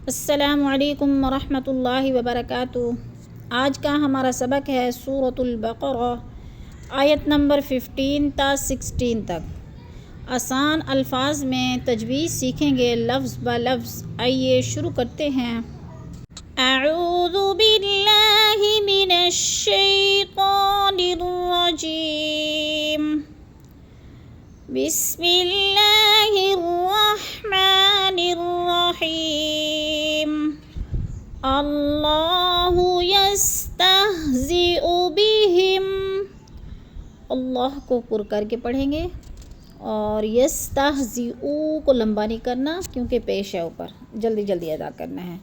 السلام علیکم ورحمۃ اللہ وبرکاتہ۔ آج کا ہمارا سبق ہے سورۃ البقرہ، آیت نمبر 15 تا 16 تک۔ آسان الفاظ میں تجوید سیکھیں گے لفظ بہ لفظ۔ آئیے شروع کرتے ہیں۔ اعوذ باللہ من الشیطان الرجیم، بسم اللہ الرحمن الرحیم۔ اللہ یستہزئ بہم، اللہ کو پر کر کے پڑھیں گے، اور یستہزئ کو لمبا نہیں کرنا کیونکہ پیش ہے اوپر، جلدی جلدی ادا کرنا ہے۔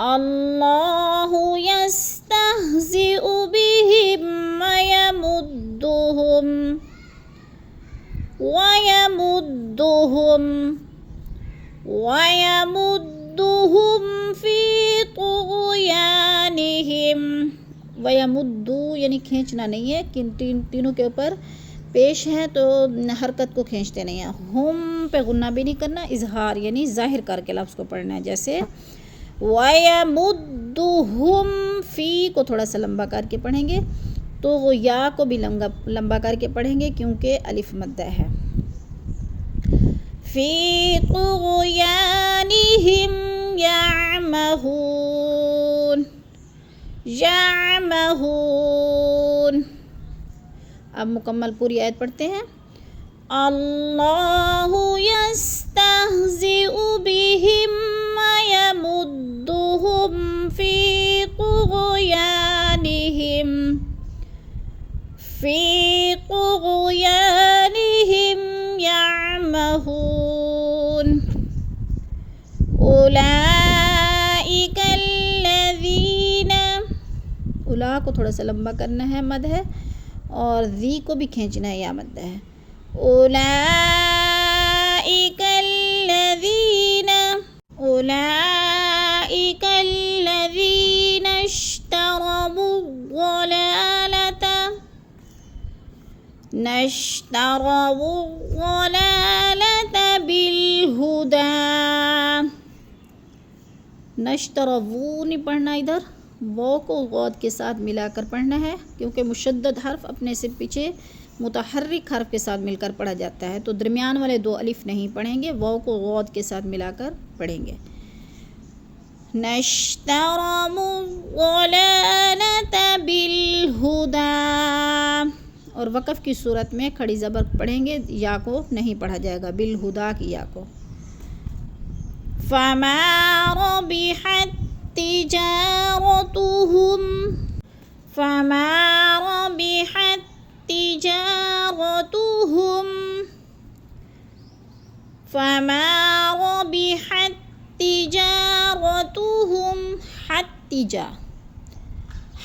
اللہ یستہزئ بہم وَيَمُدُّهُمْ فِي طُغْيَانِهِمْ۔ وَيَمُدُّ یعنی کھینچنا نہیں ہے، تینوں کے اوپر پیش ہے تو حرکت کو کھینچتے نہیں ہیں۔ ہم پہ غنہ بھی نہیں کرنا، اظہار یعنی ظاہر کر کے لفظ کو پڑھنا ہے، جیسے وَيَمُدُّهُمْ فی کو تھوڑا سا لمبا کر کے پڑھیں گے، تو وہ یا کو بھی لمبا کر کے پڑھیں گے کیونکہ الف مدہ ہے۔ فی طغیانہم یعمہون۔ اب مکمل پوری آیت پڑھتے ہیں۔ اللہ یستہزئ بہم ویمدہم فی طغیانہم یعمہون۔ اولئک الذین، اولا کو تھوڑا سا لمبا کرنا ہے، مد ہے، اور ذی کو بھی کھینچنا ہے، یا مد ہے۔ اولئک الذین اشتروا الضلالۃ بالہدی۔ نشتروا نہیں پڑھنا، ادھر وہ کو غود کے ساتھ ملا کر پڑھنا ہے کیونکہ مشدد حرف اپنے سے پیچھے متحرک حرف کے ساتھ مل کر پڑھا جاتا ہے، تو درمیان والے دو الف نہیں پڑھیں گے، وہ کو غود کے ساتھ ملا کر پڑھیں گے۔ نشتروا الضلالۃ بالہدی، اور وقف کی صورت میں کھڑی زبر پڑھیں گے، یا کو نہیں پڑھا جائے گا، بالہدی کی یا کو۔ فما ربحت تجارتهم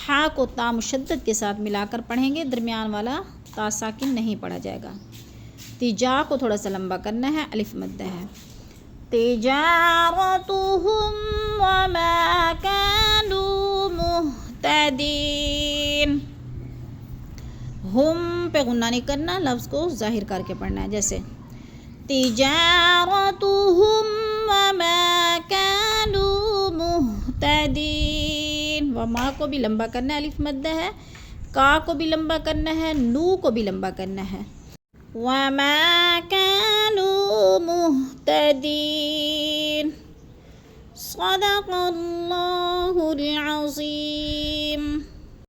ہا کو تا مشدد کے ساتھ ملا کر پڑھیں گے، درمیان والا تا ساکن نہیں پڑھا جائے گا۔ تجا کو تھوڑا سا لمبا کرنا ہے، الف مدہ ہے۔ تجارتهم وما كانوا مهتدين، ہم پہ غنہ نہیں کرنا، لفظ کو ظاہر کر کے پڑھنا ہے، جیسے تجارتهم وما كانوا مهتدين۔ وما کو بھی لمبا کرنا ہے، الف مدہ ہے، کا کو بھی لمبا کرنا ہے، نو کو بھی لمبا کرنا ہے۔ وما كانوا مهتدين۔ صدق اللہ